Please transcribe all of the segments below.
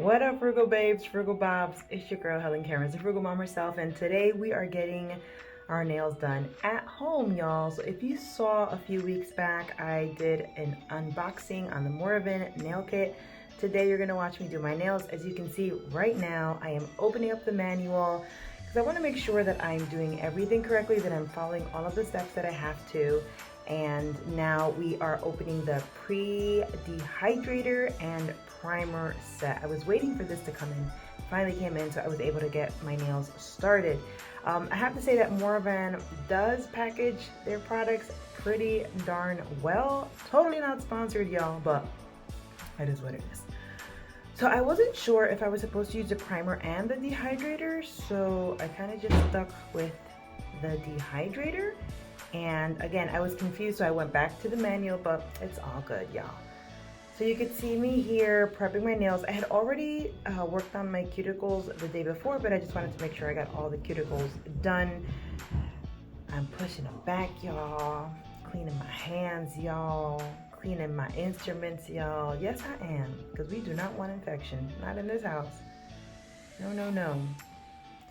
What up, Frugal babes, Frugal bobs? It's your girl Helen, Kerins, the Frugal mom herself, and today we are getting our nails done at home, y'all. So if you saw a few weeks back, I did an unboxing on the Morovan nail kit. Today you're gonna watch me do my nails. As you can see right now, I am opening up the manual because I want to make sure that I'm doing everything correctly, that I'm following all of the steps that I have to. And now we are opening the Dehydrator and Primer Set. I was waiting for this to come in. Finally came in, so I was able to get my nails started. I have to say that Morovan does package their products pretty darn well. Totally not sponsored, y'all, but it is what it is. So I wasn't sure if I was supposed to use the primer and the dehydrator, so I kind of just stuck with the dehydrator. And again, I was confused, so I went back to the manual, but it's all good, y'all. So you could see me here prepping my nails. I had already worked on my cuticles the day before, but I just wanted to make sure I got all the cuticles done. I'm pushing them back, y'all. Cleaning my hands, y'all. Cleaning my instruments, y'all. Yes, I am, because we do not want infection. Not in this house. No, no, no.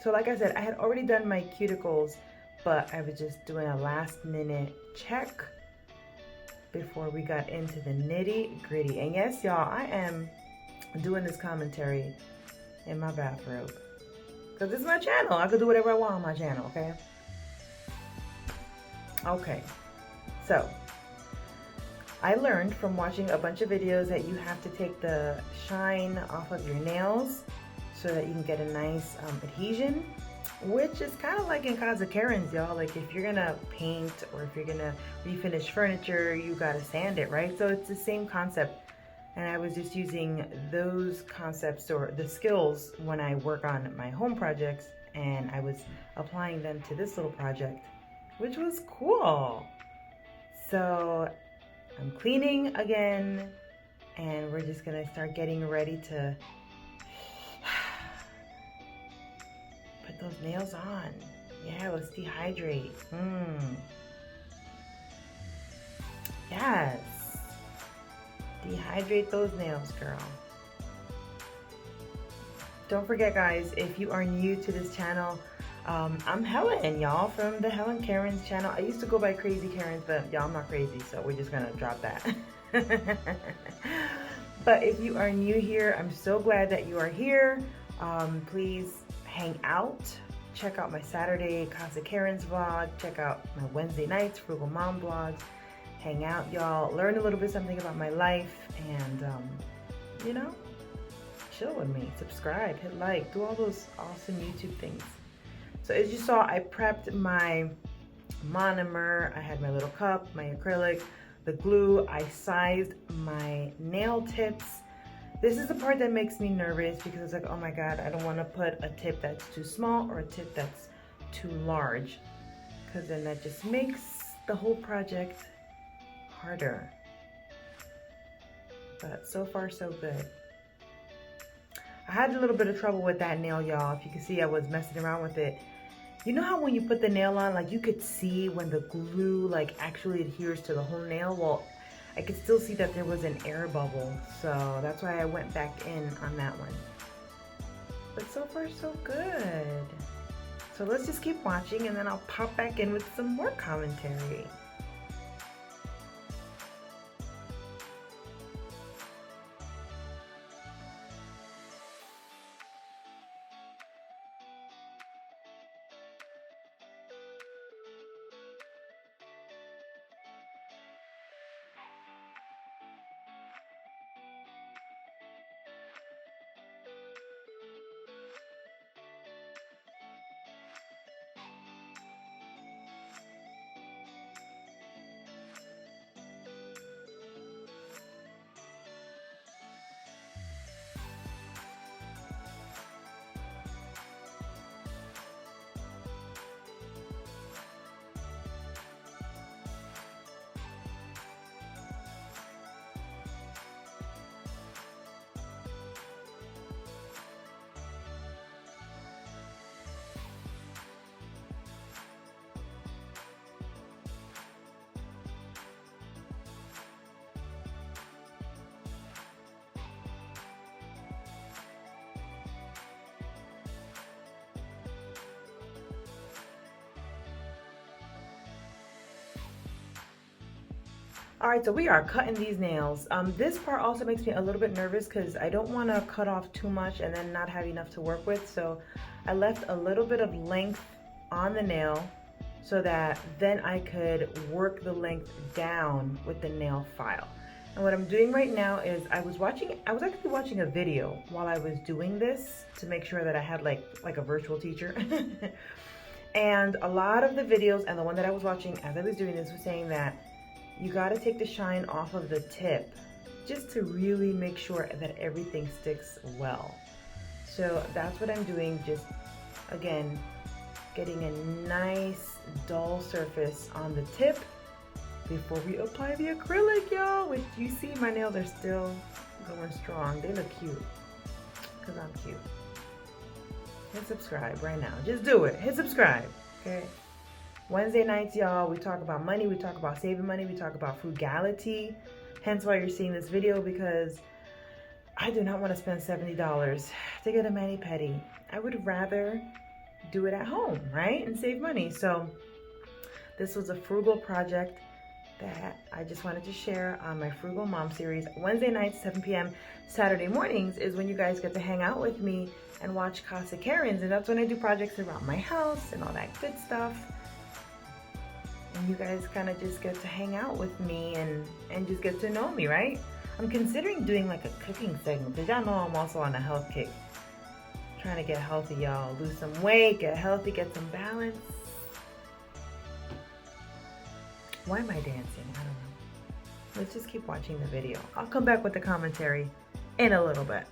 So like I said, I had already done my cuticles, but I was just doing a last minute check before we got into the nitty gritty. And yes, y'all, I am doing this commentary in my bathrobe because this is my channel. I could do whatever I want on my channel, okay? Okay, so I learned from watching a bunch of videos that you have to take the shine off of your nails so that you can get a nice adhesion, which is kind of like in Kerins, y'all. Like if you're gonna paint or if you're gonna refinish furniture, you gotta sand it, right? So it's the same concept. And I was just using those concepts or the skills when I work on my home projects, and I was applying them to this little project, which was cool. So I'm cleaning again, and we're just gonna start getting ready to put those nails on. Yeah, let's dehydrate. Yes. Dehydrate those nails, girl. Don't forget, guys, if you are new to this channel, I'm Helen, y'all, from the Helen Kerins channel. I used to go by Crazy Kerins, but y'all, I'm not crazy, so we're just gonna drop that. But if you are new here, I'm so glad that you are here. Please hang out. Check out my Saturday Casa Kerins vlog. Check out my Wednesday nights Frugal Mom vlogs. Hang out, y'all. Learn a little bit something about my life, and you know, chill with me. Subscribe, hit like, do all those awesome YouTube things. So as you saw, I prepped my monomer. I had my little cup, my acrylic, the glue. I sized my nail tips. This is the part that makes me nervous because it's like, oh my God, I don't want to put a tip that's too small or a tip that's too large, because then that just makes the whole project harder. But so far, so good. I had a little bit of trouble with that nail, y'all. If you can see, I was messing around with it. You know how when you put the nail on, like you could see when the glue like actually adheres to the whole nail? Well, I could still see that there was an air bubble, so that's why I went back in on that one. But so far, so good. So let's just keep watching, and then I'll pop back in with some more commentary. All right, so we are cutting these nails. This part also makes me a little bit nervous because I don't want to cut off too much and then not have enough to work with. So I left a little bit of length on the nail so that then I could work the length down with the nail file. And what I'm doing right now is I was actually watching a video while I was doing this to make sure that I had like a virtual teacher. And a lot of the videos and the one that I was watching as I was doing this was saying that you got to take the shine off of the tip just to really make sure that everything sticks well. So that's what I'm doing, just again getting a nice dull surface on the tip before we apply the acrylic, y'all. Which you see my nails are still going strong. They look cute because I'm cute. Hit subscribe right now. Just do it. Hit subscribe, okay? Wednesday nights, y'all, we talk about money, we talk about saving money, we talk about frugality. Hence why you're seeing this video, because I do not want to spend $70 to get a mani-pedi. I would rather do it at home, right? And save money. So this was a frugal project that I just wanted to share on my Frugal Mom series. Wednesday nights, 7 p.m. Saturday mornings is when you guys get to hang out with me and watch Casa Kerins. And that's when I do projects around my house and all that good stuff. And you guys kind of just get to hang out with me and just get to know me, right? I'm considering doing like a cooking segment because y'all know I'm also on a health kick. Trying to get healthy, y'all. Lose some weight, get healthy, get some balance. Why am I dancing? I don't know. Let's just keep watching the video. I'll come back with the commentary in a little bit.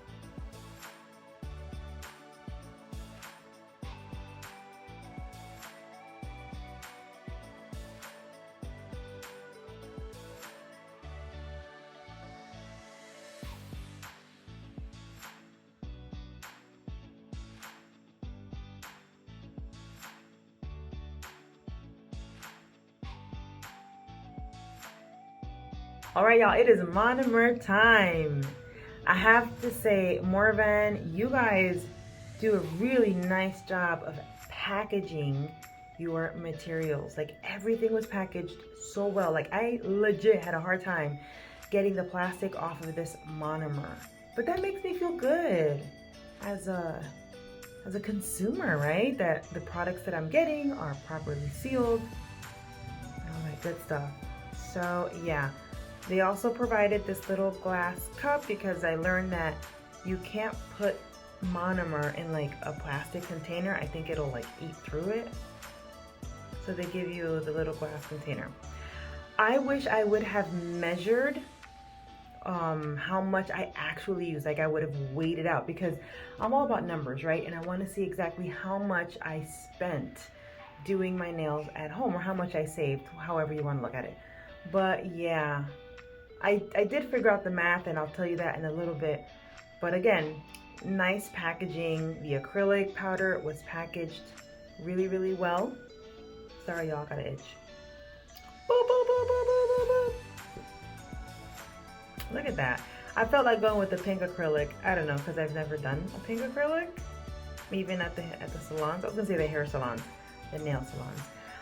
All right, y'all, it is Monomer time. I have to say, Morovan, you guys do a really nice job of packaging your materials. Like, everything was packaged so well. Like, I legit had a hard time getting the plastic off of this monomer. But that makes me feel good as a consumer, right? That the products that I'm getting are properly sealed. All that good stuff. So, yeah. They also provided this little glass cup because I learned that you can't put monomer in like a plastic container. I think it'll like eat through it. So they give you the little glass container. I wish I would have measured how much I actually use. Like, I would have weighed it out because I'm all about numbers, right? And I want to see exactly how much I spent doing my nails at home, or how much I saved, however you want to look at it. But yeah, I did figure out the math, and I'll tell you that in a little bit. But again, nice packaging. The acrylic powder was packaged really, really well. Sorry, y'all, got an itch. Boop, boop, boop, boop, boop, boop. Look at that. I felt like going with the pink acrylic. I don't know, because I've never done a pink acrylic, even at the salons. I was gonna say the hair salons, the nail salons.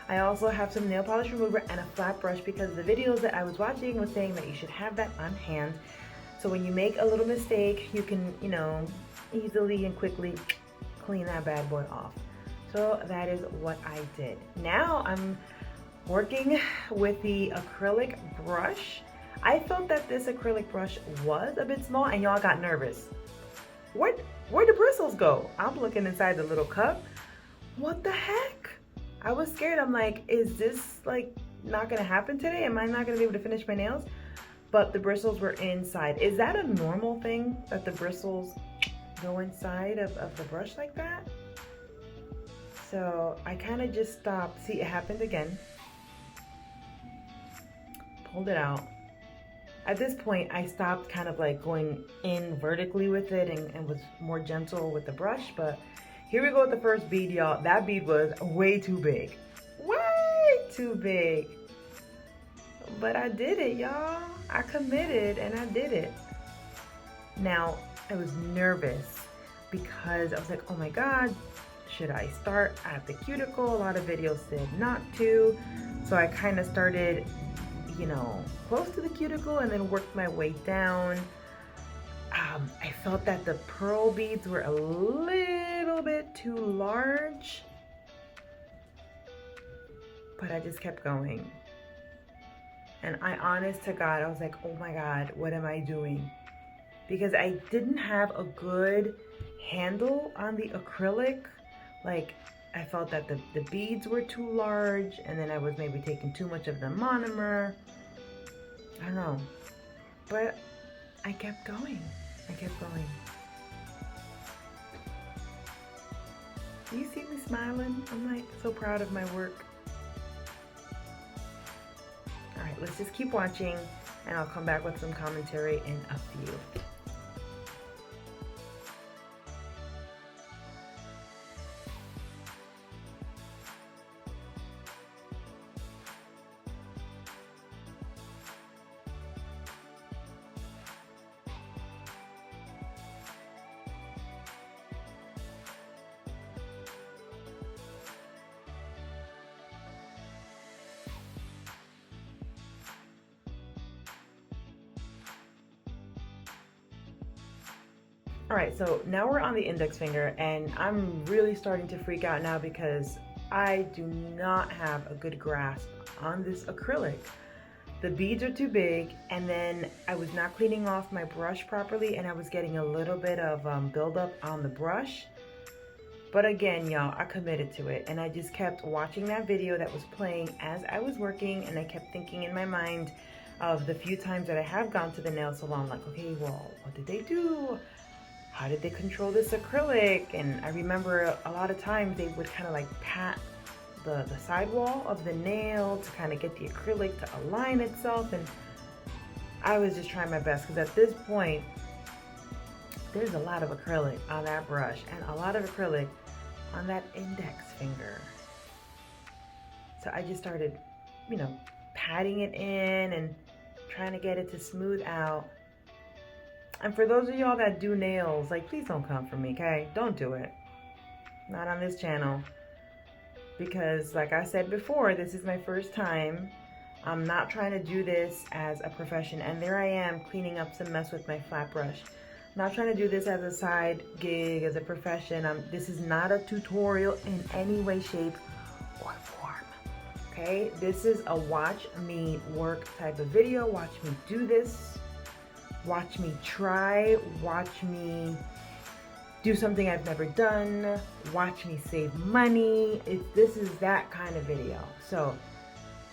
I also have some nail polish remover and a flat brush because the videos that I was watching was saying that you should have that on hand. So when you make a little mistake, you can, you know, easily and quickly clean that bad boy off. So that is what I did. Now I'm working with the acrylic brush. I felt that this acrylic brush was a bit small, and y'all got nervous. Where'd the bristles go? I'm looking inside the little cup. What the heck? I was scared. I'm like, is this like not gonna happen today? Am I not gonna be able to finish my nails? But the bristles were inside. Is that a normal thing, that the bristles go inside of the brush like that? So I kind of just stopped. See, it happened again. Pulled it out. At this point, I stopped kind of like going in vertically with it and was more gentle with the brush. But here we go with the first bead, y'all. That bead was way too big. Way too big. But I did it, y'all. I committed and I did it. Now, I was nervous because I was like, oh my God, should I start at the cuticle? A lot of videos said not to. So I kind of started you know, close to the cuticle and then worked my way down. I felt that the pearl beads were a little bit too large, but I just kept going. And honest to God, I was like, oh my God, what am I doing? Because I didn't have a good handle on the acrylic. Like, I felt that the beads were too large, and then I was maybe taking too much of the monomer. I don't know. But I kept going. I kept going. Do you see me smiling? I'm like so proud of my work. All right, let's just keep watching, and I'll come back with some commentary in a few. All right, so now we're on the index finger, and I'm really starting to freak out now because I do not have a good grasp on this acrylic. The beads are too big, and then I was not cleaning off my brush properly, and I was getting a little bit of buildup on the brush. But again, y'all, I committed to it, and I just kept watching that video that was playing as I was working, and I kept thinking in my mind of the few times that I have gone to the nail salon, like, okay, well, what did they do? How did they control this acrylic? And I remember a lot of times they would kind of like pat the sidewall of the nail to kind of get the acrylic to align itself. And I was just trying my best, because at this point, there's a lot of acrylic on that brush and a lot of acrylic on that index finger. So I just started, you know, patting it in and trying to get it to smooth out. And for those of y'all that do nails, like, please don't come for me, okay? Don't do it. Not on this channel. Because, like I said before, this is my first time. I'm not trying to do this as a profession. And there I am cleaning up some mess with my flat brush. I'm not trying to do this as a side gig, as a profession. This is not a tutorial in any way, shape, or form. Okay? This is a watch me work type of video. Watch me do this. Watch me try, watch me do something I've never done, watch me save money. This is that kind of video. So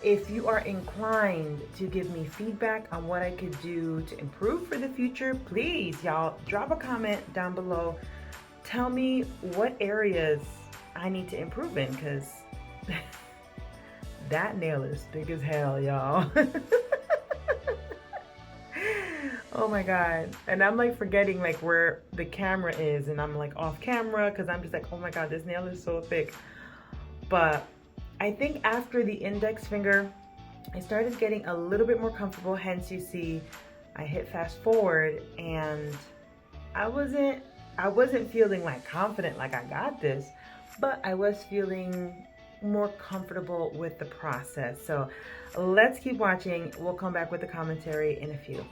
if you are inclined to give me feedback on what I could do to improve for the future, please, y'all, drop a comment down below. Tell me what areas I need to improve in, because that nail is big as hell, y'all. Oh my God. And I'm like forgetting like where the camera is, and I'm like off camera because I'm just like, oh my God, this nail is so thick. But I think after the index finger, I started getting a little bit more comfortable. Hence you see I hit fast forward, and I wasn't feeling like confident like I got this, but I was feeling more comfortable with the process. So let's keep watching. We'll come back with the commentary in a few.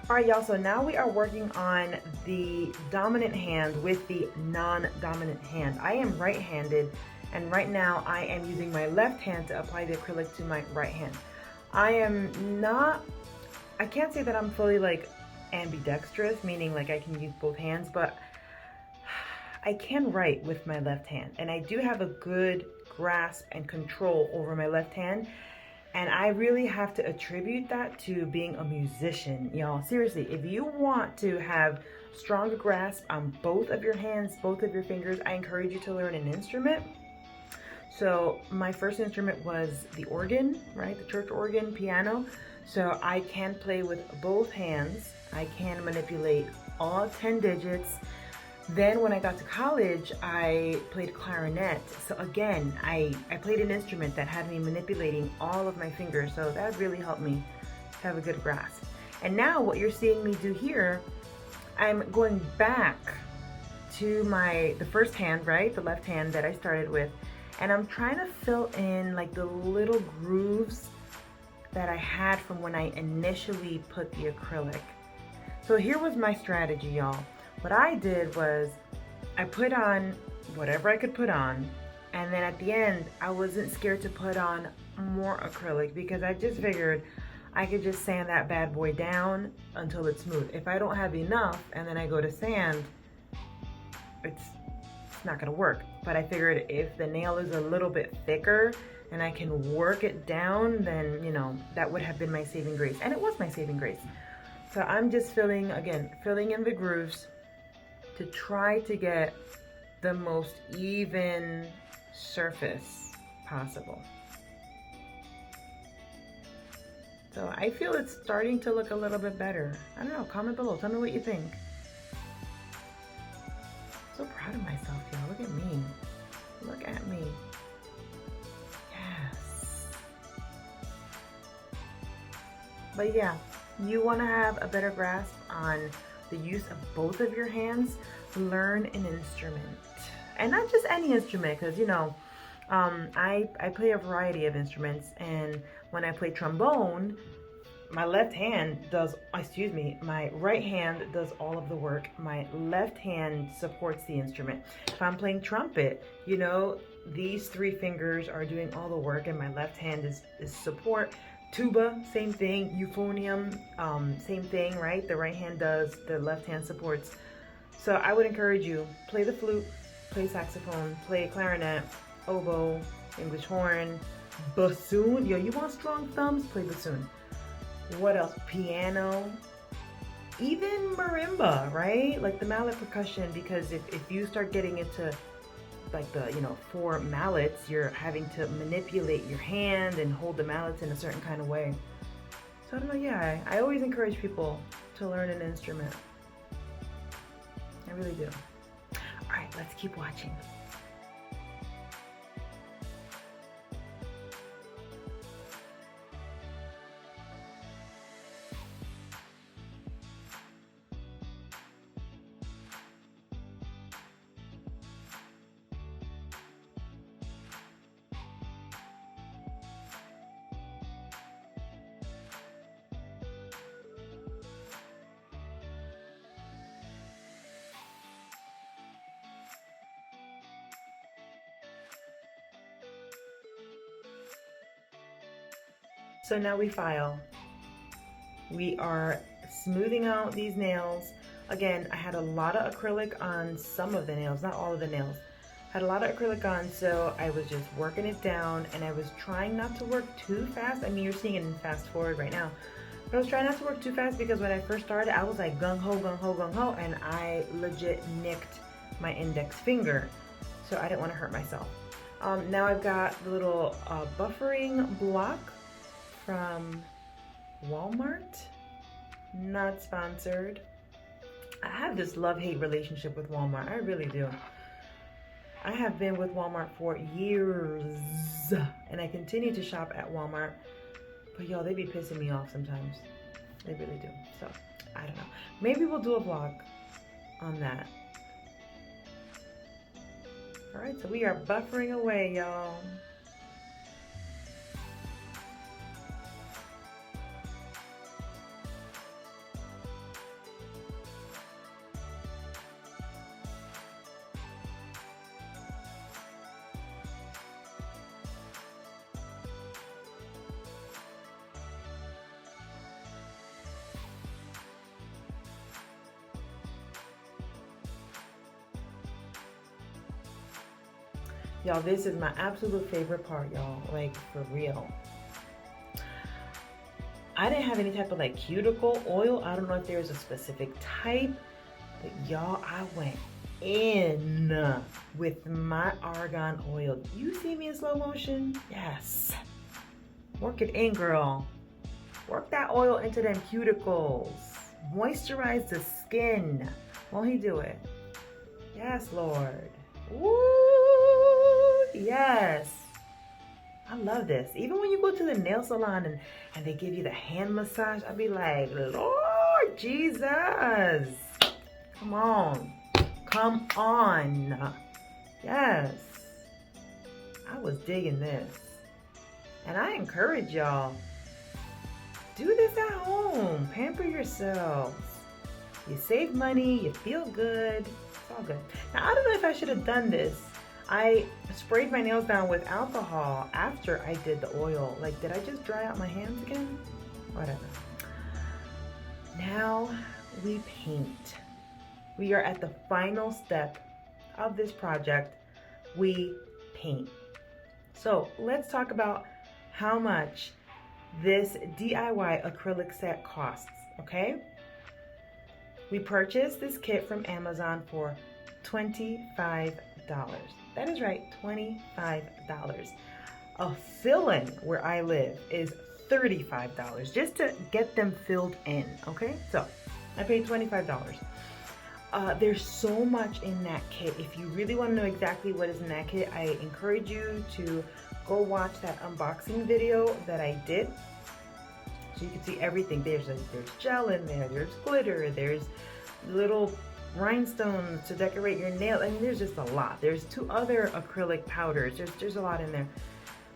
All right, y'all, so now we are working on the dominant hand with the non-dominant hand. I am right-handed, and right now I am using my left hand to apply the acrylic to my right hand. I can't say that I'm fully like ambidextrous, meaning like I can use both hands, but I can write with my left hand, and I do have a good grasp and control over my left hand. And I really have to attribute that to being a musician, y'all. Seriously, if you want to have stronger grasp on both of your hands, both of your fingers, I encourage you to learn an instrument. So my first instrument was the organ, right? The church organ, piano. So I can play with both hands. I can manipulate all 10 digits. Then when I got to college, I played clarinet. So again, I played an instrument that had me manipulating all of my fingers. So that really helped me have a good grasp. And now what you're seeing me do here, I'm going back to the first hand, right? The left hand that I started with. And I'm trying to fill in like the little grooves that I had from when I initially put the acrylic. So here was my strategy, y'all. What I did was I put on whatever I could put on, and then at the end, I wasn't scared to put on more acrylic because I just figured I could just sand that bad boy down until it's smooth. If I don't have enough and then I go to sand, it's not gonna work. But I figured if the nail is a little bit thicker and I can work it down, then, you know, that would have been my saving grace. And it was my saving grace. So I'm just filling in the grooves to try to get the most even surface possible. So I feel it's starting to look a little bit better. I don't know, comment below, tell me what you think. So proud of myself, y'all. Look at me. Look at me. Yes. But yeah, you want to have a better grasp on the use of both of your hands. Learn an instrument. And not just any instrument, because, you know, I play a variety of instruments, and when I play trombone, my left hand does, my right hand does all of the work. My left hand supports the instrument. If I'm playing trumpet, you know, these three fingers are doing all the work, and my left hand is support. Tuba, same thing. Euphonium, same thing, right? The right hand does, the left hand supports. So I would encourage you, play the flute, play saxophone, play clarinet, oboe, English horn, bassoon. Yo, you want strong thumbs? Play bassoon. What else? Piano, even marimba, right? Like the mallet percussion, because if you start getting into like the, you know, 4 mallets, you're having to manipulate your hand and hold the mallets in a certain kind of way. So I don't know, yeah, I always encourage people to learn an instrument. I really do. All right, let's keep watching. So now we file. We are smoothing out these nails. Again, I had a lot of acrylic on some of the nails, not all of the nails. Had a lot of acrylic on, so I was just working it down, and I was trying not to work too fast. I mean, you're seeing it in fast forward right now. But I was trying not to work too fast because when I first started, I was like gung ho, gung ho, gung ho, and I legit nicked my index finger. So I didn't want to hurt myself. Now I've got the little buffering block from Walmart, not sponsored. I have this love-hate relationship with Walmart. I really do. I have been with Walmart for years, and I continue to shop at Walmart. But y'all, they be pissing me off sometimes. They really do. So I don't know. Maybe we'll do a vlog on that. All right, so we are buffering away, y'all. Y'all, this is my absolute favorite part, y'all, like for real. I didn't have any type of like cuticle oil. I don't know if there's a specific type, but y'all, I went in with my argan oil. You see me in slow motion? Yes. Work it in, girl. Work that oil into them cuticles. Moisturize the skin. Won't he do it? Yes, Lord. Woo! Yes. I love this. Even when you go to the nail salon and they give you the hand massage, I'd be like, Lord Jesus, come on. Come on. Yes. I was digging this. And I encourage y'all, do this at home. Pamper yourselves. You save money, you feel good. It's all good. Now, I don't know if I should have done this. I sprayed my nails down with alcohol after I did the oil. Like, did I just dry out my hands again? Whatever. Now we paint. We are at the final step of this project. We paint. So let's talk about how much this DIY acrylic set costs, okay? We purchased this kit from Amazon for $25. That is right, $25. A fill-in where I live is $35 just to get them filled in, okay? So I paid $25. There's so much in that kit. If you really want to know exactly what is in that kit, I encourage you to go watch that unboxing video that I did. So you can see everything. There's gel in there, there's glitter, there's little rhinestones to decorate your nail. I mean, there's just a lot. There's 2 other acrylic powders. There's a lot in there.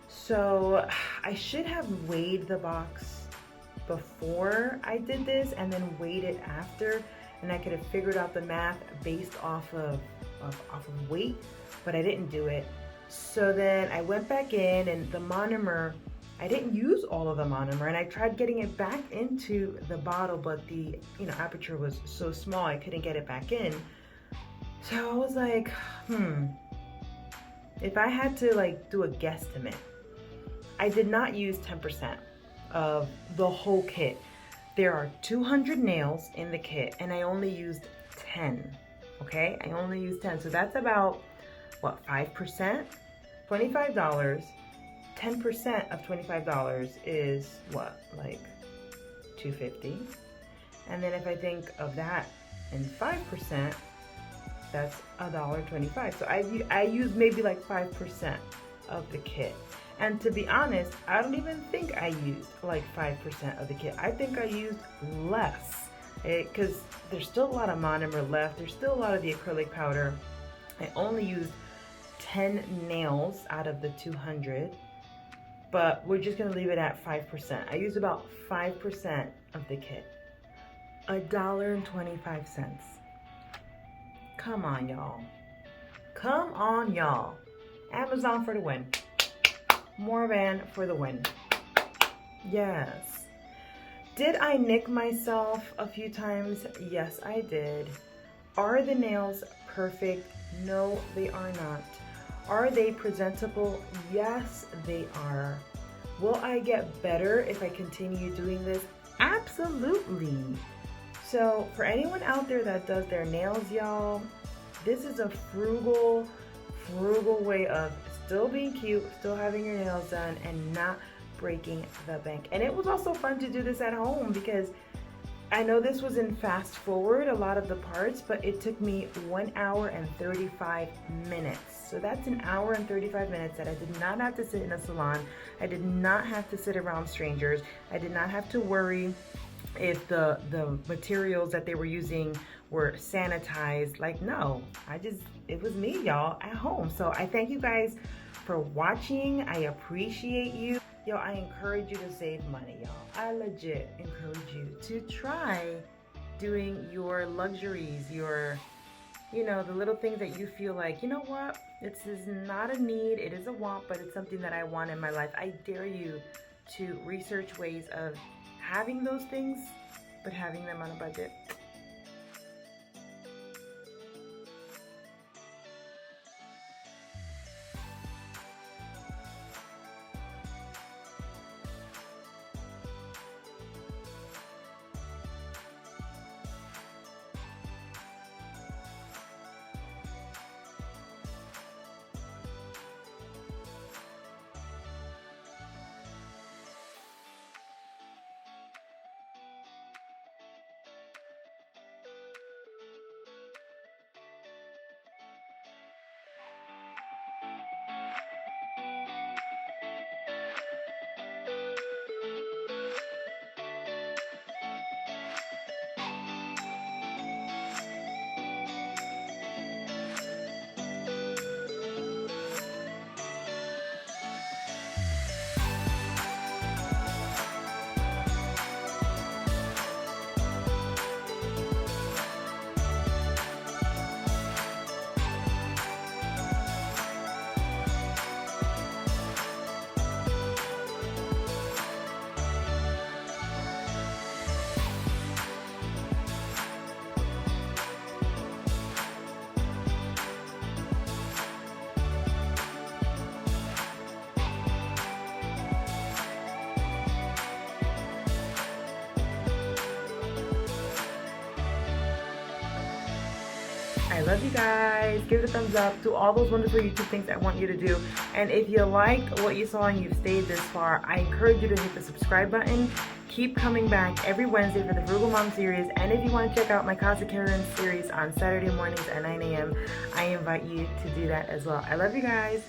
So I should have weighed the box before I did this and then weighed it after, and I could have figured out the math based off of weight, but I didn't do it. So then I went back in, and the monomer, I didn't use all of the monomer, and I tried getting it back into the bottle, but the aperture was so small I couldn't get it back in. So I was like, if I had to like do a guesstimate, I did not use 10% of the whole kit. There are 200 nails in the kit, and I only used 10, okay? I only used 10, so that's about, what, 5%? $25. 10% of $25 is what, like $2.50? And then if I think of that in 5%, that's $1.25. So I use maybe like 5% of the kit. And to be honest, I don't even think I used like 5% of the kit. I think I used less, because there's still a lot of monomer left. There's still a lot of the acrylic powder. I only used 10 nails out of the 200, but we're just gonna leave it at 5%. I used about 5% of the kit. $1.25. Come on, y'all. Come on, y'all. Amazon for the win. Morovan for the win. Yes. Did I nick myself a few times? Yes, I did. Are the nails perfect? No, they are not. Are they presentable? Yes, they are. Will I get better if I continue doing this? Absolutely. So for anyone out there that does their nails, y'all, this is a frugal way of still being cute, still having your nails done, and not breaking the bank. And it was also fun to do this at home, because I know this was in fast forward, a lot of the parts, but it took me 1 hour and 35 minutes. So that's an hour and 35 minutes that I did not have to sit in a salon. I did not have to sit around strangers. I did not have to worry if the materials that they were using were sanitized. Like, no, it was me, y'all, at home. So I thank you guys for watching. I appreciate you. Yo, I encourage you to save money, y'all. I legit encourage you to try doing your luxuries, your, the little things that you feel like, you know what, this is not a need, it is a want, but it's something that I want in my life. I dare you to research ways of having those things, but having them on a budget. I love you guys. Give it a thumbs up. Do all those wonderful YouTube things I want you to do. And if you liked what you saw and you've stayed this far, I encourage you to hit the subscribe button. Keep coming back every Wednesday for the Frugal Mom series. And if you want to check out my Casa Kerins series on Saturday mornings at 9 a.m., I invite you to do that as well. I love you guys.